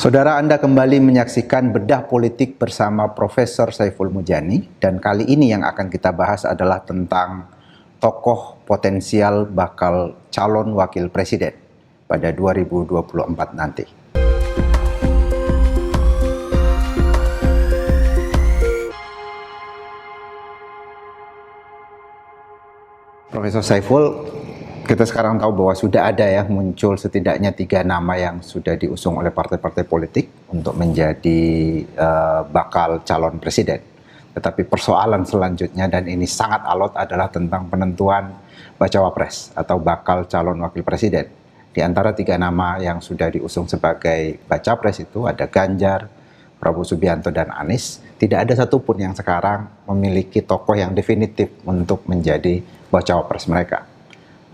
Saudara, Anda kembali menyaksikan Bedah Politik bersama Profesor Saiful Mujani, dan kali ini yang akan kita bahas adalah tentang tokoh potensial bakal calon wakil presiden pada 2024 nanti. Profesor Saiful, kita sekarang tahu bahwa sudah ada ya muncul setidaknya 3 nama yang sudah diusung oleh partai-partai politik untuk menjadi bakal calon presiden. Tetapi persoalan selanjutnya, dan ini sangat alot, adalah tentang penentuan bacawa pres atau bakal calon wakil presiden. Di antara 3 nama yang sudah diusung sebagai baca pres itu ada Ganjar, Prabowo Subianto, dan Anies. Tidak ada satupun yang sekarang memiliki tokoh yang definitif untuk menjadi bacawa pres mereka.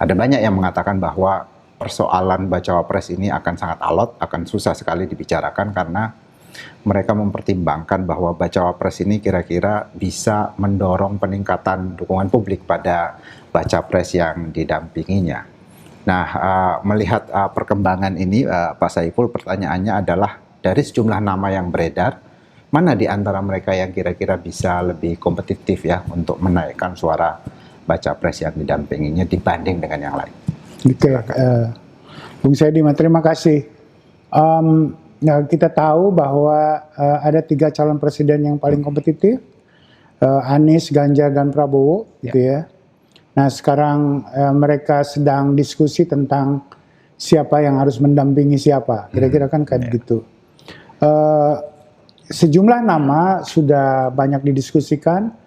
Ada banyak yang mengatakan bahwa persoalan bacawa pres ini akan sangat alot, akan susah sekali dibicarakan karena mereka mempertimbangkan bahwa bacawa pres ini kira-kira bisa mendorong peningkatan dukungan publik pada baca pres yang didampinginya. Nah, melihat perkembangan ini, Pak Saiful, pertanyaannya adalah dari sejumlah nama yang beredar, mana di antara mereka yang kira-kira bisa lebih kompetitif ya untuk menaikkan suara baca pres yang didampinginya dibanding dengan yang lain? Oke, Bung Saidiman, terima kasih. Kita tahu bahwa ada 3 calon presiden yang paling kompetitif, Anies, Ganjar, dan Prabowo, gitu ya. Nah, sekarang mereka sedang diskusi tentang siapa yang harus mendampingi siapa, kira-kira kan kayak gitu. Sejumlah nama sudah banyak didiskusikan,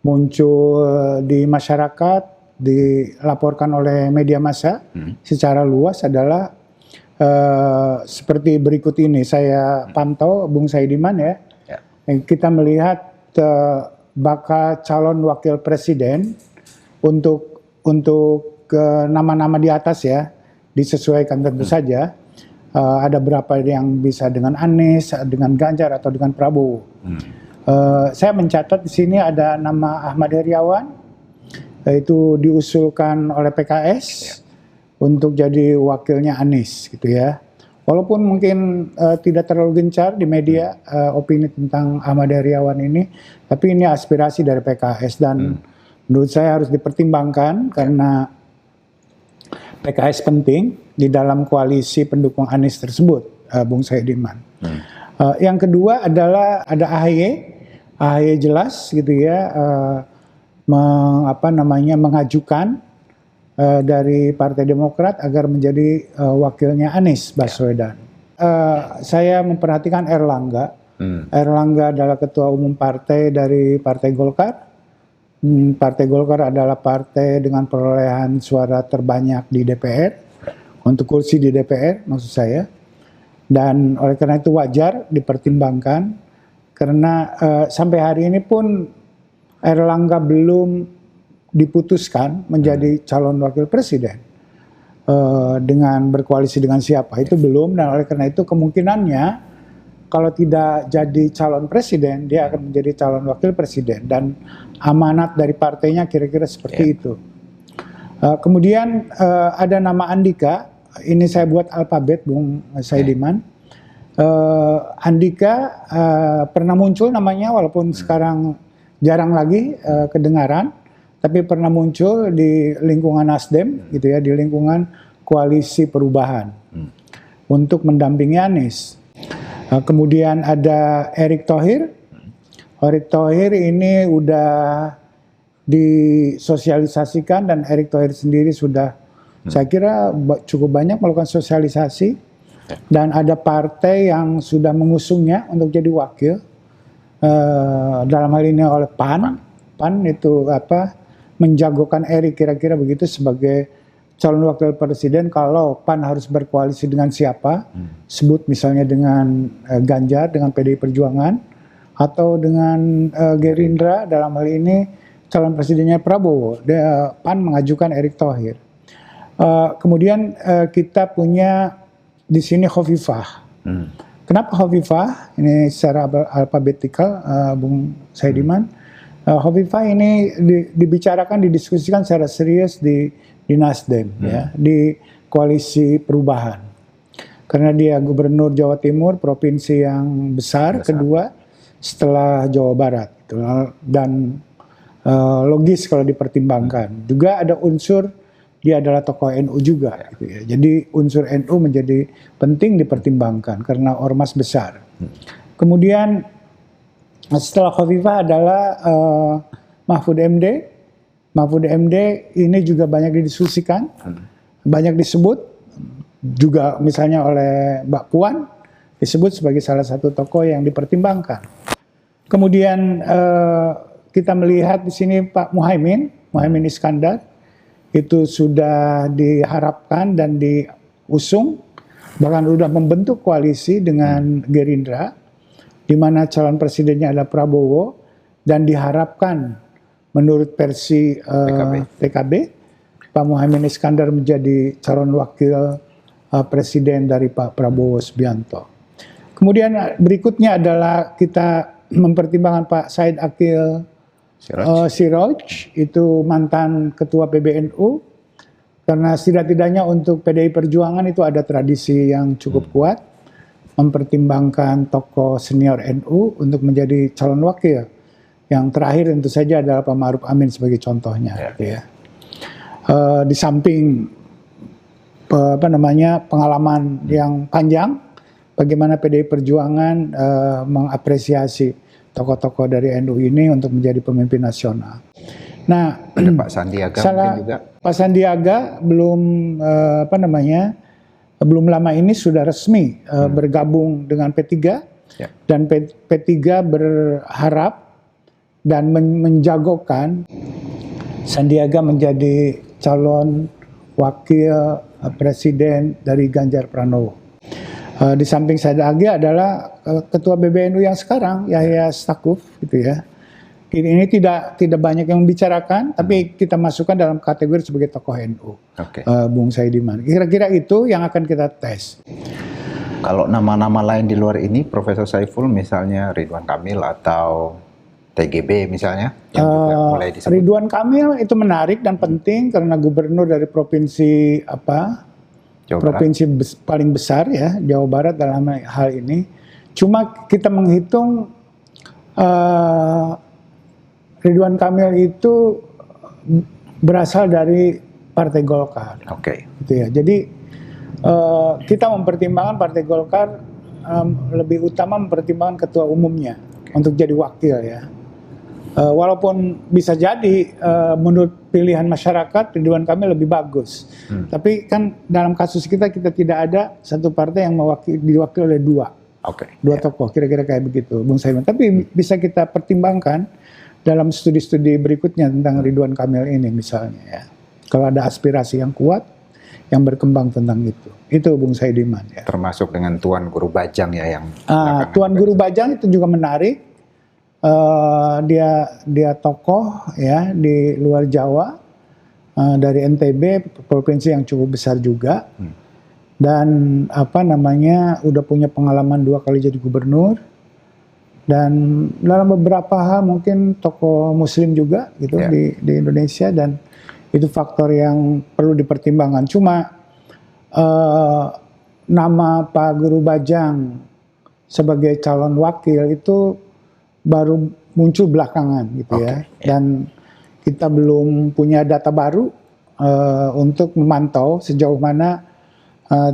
muncul di masyarakat, dilaporkan oleh media massa secara luas adalah seperti berikut ini. Saya pantau, Bung Saidiman ya. Kita melihat bakal calon wakil presiden untuk nama-nama di atas ya, disesuaikan tentu saja. Ada berapa yang bisa dengan Anies, dengan Ganjar, atau dengan Prabowo. Saya mencatat di sini ada nama Ahmad Heriawan, itu diusulkan oleh PKS untuk jadi wakilnya Anies, gitu ya. Walaupun mungkin tidak terlalu gencar di media opini tentang Ahmad Heriawan ini, tapi ini aspirasi dari PKS dan menurut saya harus dipertimbangkan karena PKS penting di dalam koalisi pendukung Anies tersebut, Bung Saidiman. Yang kedua adalah ada AHY jelas gitu ya, mengajukan dari Partai Demokrat agar menjadi wakilnya Anies Baswedan. Saya memperhatikan Erlangga. Erlangga adalah ketua umum partai dari Partai Golkar. Partai Golkar adalah partai dengan perolehan suara terbanyak di DPR, untuk kursi di DPR maksud saya. Dan oleh karena itu wajar dipertimbangkan, karena sampai hari ini pun Erlangga belum diputuskan menjadi calon wakil presiden. Dengan berkoalisi dengan siapa itu belum, dan oleh karena itu kemungkinannya kalau tidak jadi calon presiden, dia akan menjadi calon wakil presiden, dan amanat dari partainya kira-kira seperti itu. Kemudian ada nama Andika. Ini saya buat alfabet, Bung Saidiman. Andika pernah muncul namanya, walaupun sekarang jarang lagi kedengaran, tapi pernah muncul di lingkungan Nasdem, gitu ya, di lingkungan koalisi perubahan untuk mendampingi Anies. Kemudian ada Erick Thohir. Erick Thohir ini udah disosialisasikan, dan Erick Thohir sendiri sudah saya kira cukup banyak melakukan sosialisasi, dan ada partai yang sudah mengusungnya untuk jadi wakil, dalam hal ini oleh PAN. PAN itu menjagokan Erick kira-kira begitu sebagai calon wakil presiden kalau PAN harus berkoalisi dengan siapa, sebut misalnya dengan Ganjar, dengan PDI Perjuangan, atau dengan Gerindra, dalam hal ini calon presidennya Prabowo. PAN mengajukan Erick Thohir. Kemudian kita punya di sini Hovifah. Kenapa Hovifah? Ini secara alfabetikal, Bung Saidiman. Hovifah ini dibicarakan, didiskusikan secara serius di Nasdem, ya, di koalisi perubahan. karena dia gubernur Jawa Timur, provinsi yang besar. Kedua setelah Jawa Barat gitu. Dan logis kalau dipertimbangkan. Juga ada unsur dia adalah tokoh NU juga gitu ya. Jadi unsur NU menjadi penting dipertimbangkan karena ormas besar. Kemudian setelah Khofifah adalah Mahfud MD. Mahfud MD ini juga banyak didiskusikan, banyak disebut juga misalnya oleh Mbak Puan disebut sebagai salah satu tokoh yang dipertimbangkan. Kemudian kita melihat di sini Pak Muhaimin Iskandar itu sudah diharapkan dan diusung, bahkan sudah membentuk koalisi dengan Gerindra, di mana calon presidennya ada Prabowo, dan diharapkan menurut versi PKB, Pak Muhaimin Iskandar menjadi calon wakil presiden dari Pak Prabowo Subianto. Kemudian berikutnya adalah kita mempertimbangkan Pak Said Akil Siroj, itu mantan ketua PBNU, karena setidak-tidaknya untuk PDI Perjuangan itu ada tradisi yang cukup kuat, mempertimbangkan tokoh senior NU untuk menjadi calon wakil. Yang terakhir tentu saja adalah Pak Ma'ruf Amin sebagai contohnya. Gitu ya. Di samping pengalaman yang panjang, bagaimana PDI Perjuangan mengapresiasi tokoh-tokoh dari NU ini untuk menjadi pemimpin nasional. Nah, ada Pak Sandiaga mungkin juga. Pak Sandiaga belum belum lama ini sudah resmi bergabung dengan P3 dan P3 berharap dan menjagokan Sandiaga menjadi calon wakil presiden dari Ganjar Pranowo. Di samping Sandiaga adalah ketua PBNU yang sekarang, Yahya Stakuf, gitu ya. Ini tidak banyak yang membicarakan, tapi kita masukkan dalam kategori sebagai tokoh NU, Bung Saidiman. Kira-kira itu yang akan kita tes. Kalau nama-nama lain di luar ini, Profesor Saiful, misalnya Ridwan Kamil atau TGB misalnya, yang juga mulai disebut. Ridwan Kamil itu menarik dan penting karena gubernur dari provinsi provinsi paling besar ya, Jawa Barat dalam hal ini. Cuma kita menghitung Ridwan Kamil itu berasal dari Partai Golkar. Gitu ya. Jadi kita mempertimbangkan Partai Golkar lebih utama mempertimbangkan ketua umumnya untuk jadi wakil ya. Walaupun bisa jadi menurut pilihan masyarakat Ridwan Kamil lebih bagus, tapi kan dalam kasus kita tidak ada satu partai yang diwakili oleh dua tokoh, kira-kira kayak begitu, Bung Saiman. Tapi bisa kita pertimbangkan dalam studi-studi berikutnya tentang Ridwan Kamil ini misalnya ya. Kalau ada aspirasi yang kuat yang berkembang tentang itu Bung Saidiman ya. Termasuk dengan Tuan Guru Bajang ya yang. Tuan Guru Bajang itu juga menarik. Dia tokoh ya di luar Jawa, dari NTB, provinsi yang cukup besar juga, dan udah punya pengalaman 2 kali jadi gubernur, dan dalam beberapa hal mungkin tokoh Muslim juga gitu di Indonesia, dan itu faktor yang perlu dipertimbangkan. Cuma nama Pak Guru Bajang sebagai calon wakil itu baru muncul belakangan gitu ya, dan kita belum punya data baru untuk memantau sejauh mana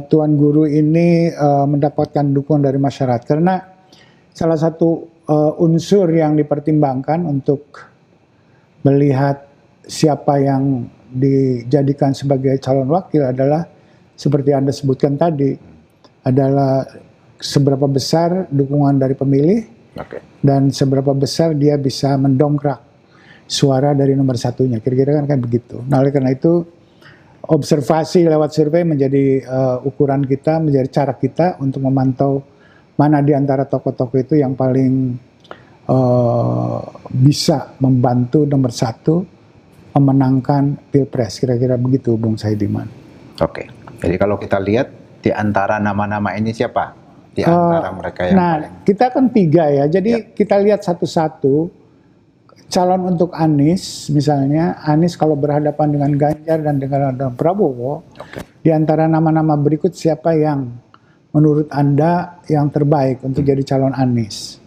Tuan Guru ini mendapatkan dukungan dari masyarakat, karena salah satu unsur yang dipertimbangkan untuk melihat siapa yang dijadikan sebagai calon wakil adalah seperti Anda sebutkan tadi, adalah seberapa besar dukungan dari pemilih dan seberapa besar dia bisa mendongkrak suara dari nomor satunya, kira-kira kan begitu. Nah, oleh karena itu observasi lewat survei menjadi ukuran kita, menjadi cara kita untuk memantau mana di antara tokoh-tokoh itu yang paling bisa membantu nomor satu memenangkan Pilpres, kira-kira begitu Bung Saidiman. Jadi kalau kita lihat di antara nama-nama ini siapa? Di antara mereka yang paling... kita kan 3 ya, jadi kita lihat satu-satu. Calon untuk Anies misalnya, Anies kalau berhadapan dengan Ganjar dan dengan Prabowo, di antara nama-nama berikut siapa yang menurut Anda yang terbaik untuk jadi calon Anies?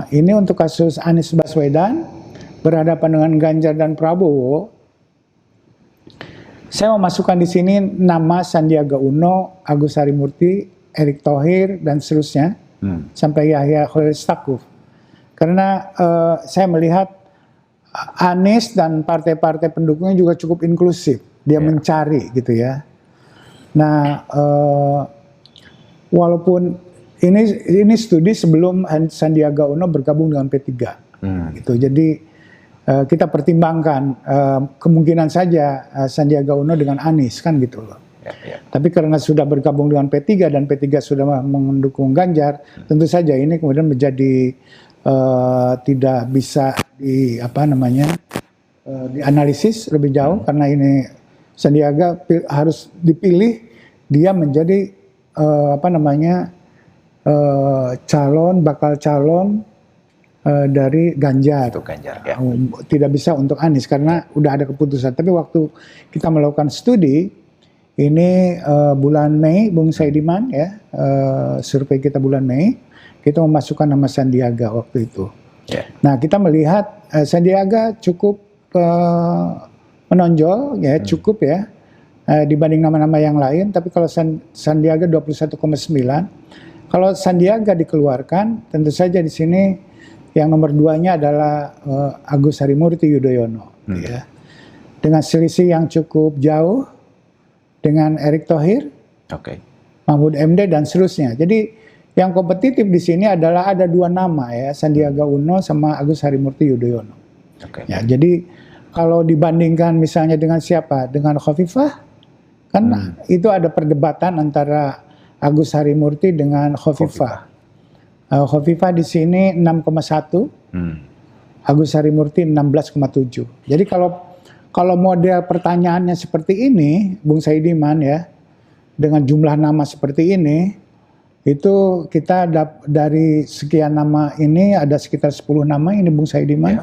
Ini untuk kasus Anies Baswedan berhadapan dengan Ganjar dan Prabowo. Saya mau masukkan di sini nama Sandiaga Uno, Agus Harimurti, Erick Thohir, dan seterusnya, sampai Yahya Khalil Stakuf. Karena saya melihat Anies dan partai-partai pendukungnya juga cukup inklusif. Dia mencari gitu ya. Nah, walaupun ini studi sebelum Sandiaga Uno bergabung dengan P3, gitu. Jadi kita pertimbangkan kemungkinan saja Sandiaga Uno dengan Anies kan gitu loh. Tapi karena sudah bergabung dengan P3 dan P3 sudah mendukung Ganjar, tentu saja ini kemudian menjadi tidak bisa dianalisis lebih jauh karena ini Sandiaga harus dipilih dia menjadi bakal calon dari Ganjar. Untuk Ganjar, ya. Tidak bisa untuk Anies karena udah ada keputusan. Tapi waktu kita melakukan studi ini bulan Mei, Bung Saidiman ya, survei kita bulan Mei, kita memasukkan nama Sandiaga waktu itu. Nah, kita melihat Sandiaga cukup menonjol ya, cukup ya dibanding nama-nama yang lain. Tapi kalau Sandiaga 21,9, kalau Sandiaga dikeluarkan, tentu saja di sini yang nomor 2-nya adalah Agus Harimurti Yudhoyono, ya, dengan selisih yang cukup jauh dengan Erick Thohir, Mahfud MD dan seterusnya. Jadi yang kompetitif di sini adalah ada 2 nama ya, Sandiaga Uno sama Agus Harimurti Yudhoyono. Ya, jadi kalau dibandingkan misalnya dengan siapa? Dengan Khofifah, kan itu ada perdebatan antara Agus Harimurti dengan Khofifah. Khofifah di sini 6,1, Agus Harimurti 16,7. Jadi kalau model pertanyaannya seperti ini, Bung Saidiman ya, dengan jumlah nama seperti ini, itu kita dari sekian nama ini ada sekitar 10 nama ini Bung Saidiman.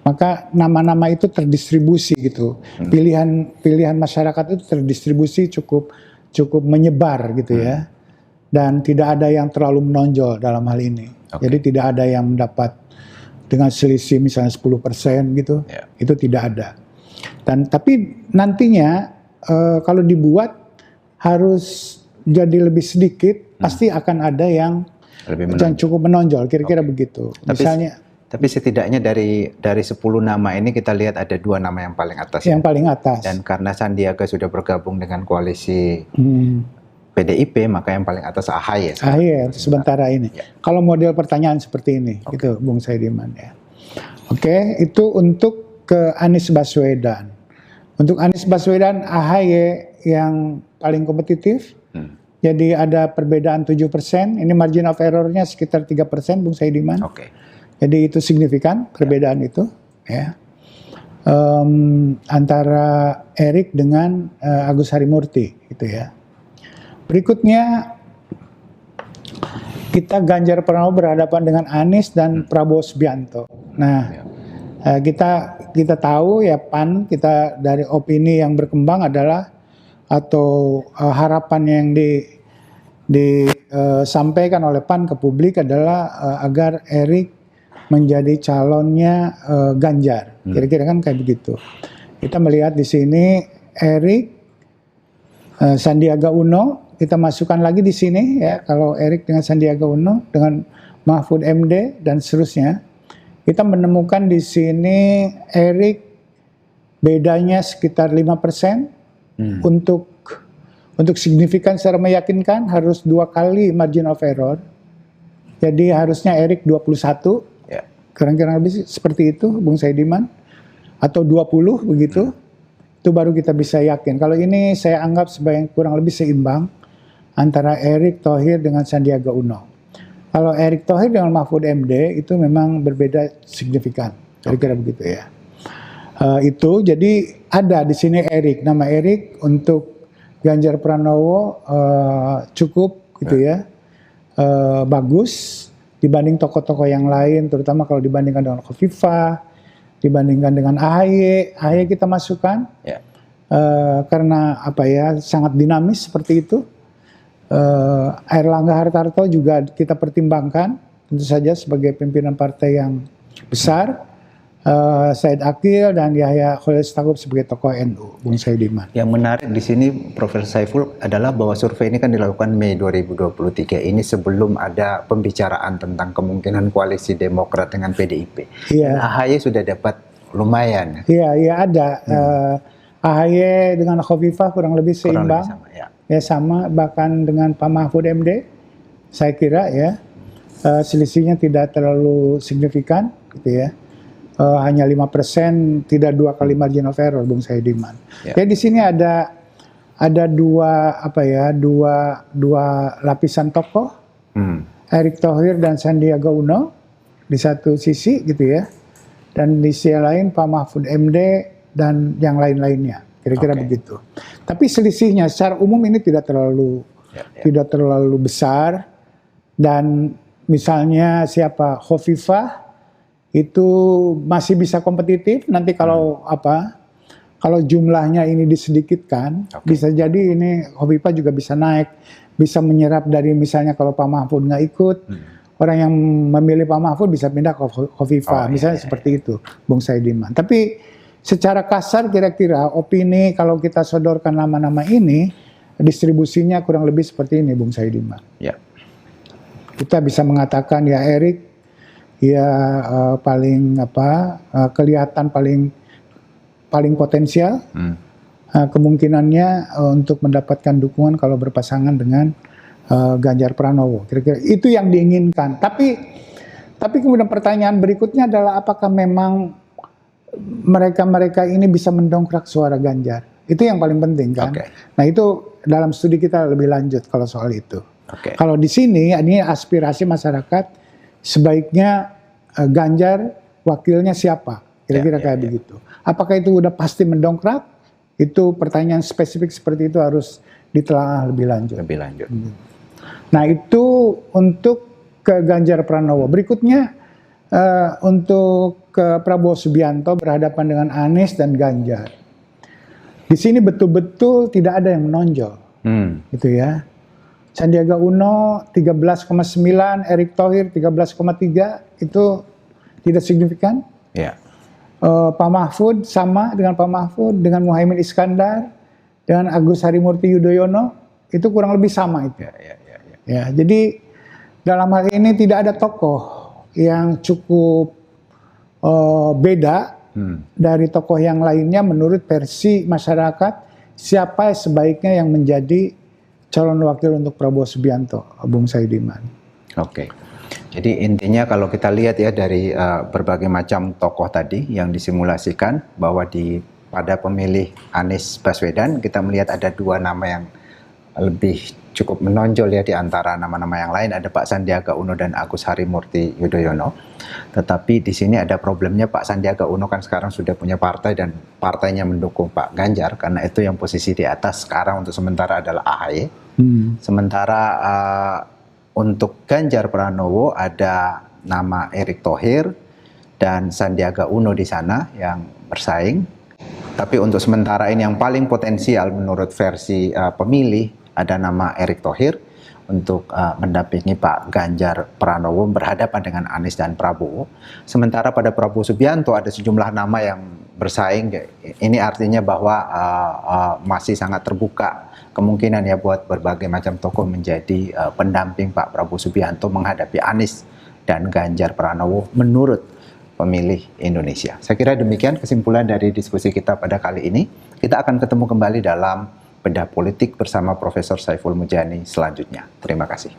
Maka nama-nama itu terdistribusi gitu. Pilihan masyarakat itu terdistribusi cukup menyebar gitu ya. Dan tidak ada yang terlalu menonjol dalam hal ini. Jadi tidak ada yang mendapat dengan selisih misalnya 10% gitu. Itu tidak ada. Tapi nantinya kalau dibuat harus jadi lebih sedikit, pasti akan ada yang cukup menonjol, kira-kira begitu. Tapi setidaknya dari 10 nama ini kita lihat ada 2 nama yang paling atas. Yang paling atas. Dan karena Sandiaga sudah bergabung dengan koalisi PDIP, maka yang paling atas AHY. AHY sementara ini. Kalau model pertanyaan seperti ini, gitu Bung Saidiman ya. Itu untuk ke Anies Baswedan. Untuk Anies Baswedan, AHY yang paling kompetitif. Jadi ada perbedaan 7%. Ini margin of error-nya sekitar 3%, Bung Saidiman. Jadi itu signifikan perbedaan itu. Ya. Antara Erick dengan Agus Harimurti, gitu ya. Berikutnya kita Ganjar Pranowo berhadapan dengan Anies dan Prabowo Subianto. Nah, kita tahu ya PAN, kita dari opini yang berkembang adalah atau harapan yang disampaikan oleh PAN ke publik adalah agar Erick menjadi calonnya Ganjar. Kira-kira kan kayak begitu. Kita melihat di sini Erick, Sandiaga Uno, kita masukkan lagi di sini ya, kalau Erick dengan Sandiaga Uno dengan Mahfud MD dan seterusnya, kita menemukan di sini Erick bedanya sekitar 5%. Untuk signifikan secara meyakinkan harus 2 kali margin of error. Jadi harusnya Erick 21, kira-kira lebih seperti itu Bung Saidiman, atau 20 begitu. Itu baru kita bisa yakin. Kalau ini saya anggap sebagai kurang lebih seimbang antara Erick Thohir dengan Sandiaga Uno. Kalau Erick Thohir dengan Mahfud MD itu memang berbeda signifikan, kira-kira begitu ya. Itu jadi ada di sini Erick, nama Erick untuk Ganjar Pranowo cukup gitu ya, bagus dibanding tokoh-tokoh yang lain, terutama kalau dibandingkan dengan Khofifah, dibandingkan dengan AHY kita masukkan karena sangat dinamis seperti itu. Airlangga Hartarto juga kita pertimbangkan, tentu saja sebagai pimpinan partai yang besar. Said Akil dan Yahya Khalil Stakuf sebagai tokoh NU, Bung Saidiman. Yang menarik di sini Profesor Saiful adalah bahwa survei ini kan dilakukan Mei 2023 ini sebelum ada pembicaraan tentang kemungkinan koalisi Demokrat dengan PDIP. Iya. AHY sudah dapat lumayan. Iya ada. AHY dengan Khofifah kurang lebih seimbang. Kurang lebih sama, ya. Ya sama, bahkan dengan Pak Mahfud MD, saya kira ya selisihnya tidak terlalu signifikan, gitu ya. Hanya 5%, tidak 2 kali margin of error, Bung Saidiman. Ya. Jadi di sini ada dua lapisan tokoh, Erick Thohir dan Sandiaga Uno di satu sisi, gitu ya, dan di sisi lain Pak Mahfud MD dan yang lain-lainnya, kira-kira begitu. Tapi selisihnya secara umum ini tidak terlalu besar, dan misalnya siapa Khofifah itu masih bisa kompetitif. Nanti kalau kalau jumlahnya ini disedikitkan, bisa jadi ini Khofifah juga bisa naik, bisa menyerap dari misalnya kalau Pak Mahfud nggak ikut, orang yang memilih Pak Mahfud bisa pindah ke Khofifah, misalnya seperti itu, Bung Saidiman. Tapi secara kasar kira-kira opini kalau kita sodorkan nama-nama ini, distribusinya kurang lebih seperti ini, Bung Saidiman. Ya. Kita bisa mengatakan ya Erick paling kelihatan paling potensial, kemungkinannya untuk mendapatkan dukungan kalau berpasangan dengan Ganjar Pranowo. Kira-kira itu yang diinginkan. Tapi kemudian pertanyaan berikutnya adalah apakah memang mereka ini bisa mendongkrak suara Ganjar? Itu yang paling penting kan. Nah itu dalam studi kita lebih lanjut kalau soal itu. Kalau di sini ini aspirasi masyarakat, sebaiknya Ganjar wakilnya siapa? Kira-kira kayak begitu. Apakah itu udah pasti mendongkrak? Itu pertanyaan spesifik seperti itu harus ditelaah lebih lanjut. Nah itu untuk ke Ganjar Pranowo. Berikutnya untuk ke Prabowo Subianto berhadapan dengan Anies dan Ganjar. Di sini betul-betul tidak ada yang menonjol, gitu ya. Sandiaga Uno 13,9, Erick Thohir 13,3, itu tidak signifikan. Pak Mahfud sama dengan Pak Mahfud, dengan Muhaimin Iskandar, dengan Agus Harimurti Yudhoyono, itu kurang lebih sama itu. Ya, jadi dalam hal ini tidak ada tokoh yang cukup beda dari tokoh yang lainnya menurut versi masyarakat siapa sebaiknya yang menjadi calon wakil untuk Prabowo Subianto, Bung Saidiman. Jadi intinya kalau kita lihat ya dari berbagai macam tokoh tadi yang disimulasikan bahwa pada pemilih Anies Baswedan kita melihat ada dua nama yang lebih cukup menonjol ya di antara nama-nama yang lain, ada Pak Sandiaga Uno dan Agus Harimurti Yudhoyono. Tetapi di sini ada problemnya, Pak Sandiaga Uno kan sekarang sudah punya partai dan partainya mendukung Pak Ganjar, karena itu yang posisi di atas sekarang untuk sementara adalah AHY. Sementara untuk Ganjar Pranowo ada nama Erick Thohir dan Sandiaga Uno di sana yang bersaing. Tapi untuk sementara ini yang paling potensial menurut versi pemilih ada nama Erick Thohir untuk mendampingi Pak Ganjar Pranowo berhadapan dengan Anies dan Prabowo. Sementara pada Prabowo Subianto ada sejumlah nama yang bersaing. Ini artinya bahwa masih sangat terbuka kemungkinan ya buat berbagai macam tokoh menjadi pendamping Pak Prabowo Subianto menghadapi Anies dan Ganjar Pranowo menurut pemilih Indonesia. Saya kira demikian kesimpulan dari diskusi kita pada kali ini. Kita akan ketemu kembali dalam Bedah Politik bersama Profesor Saiful Mujani selanjutnya. Terima kasih.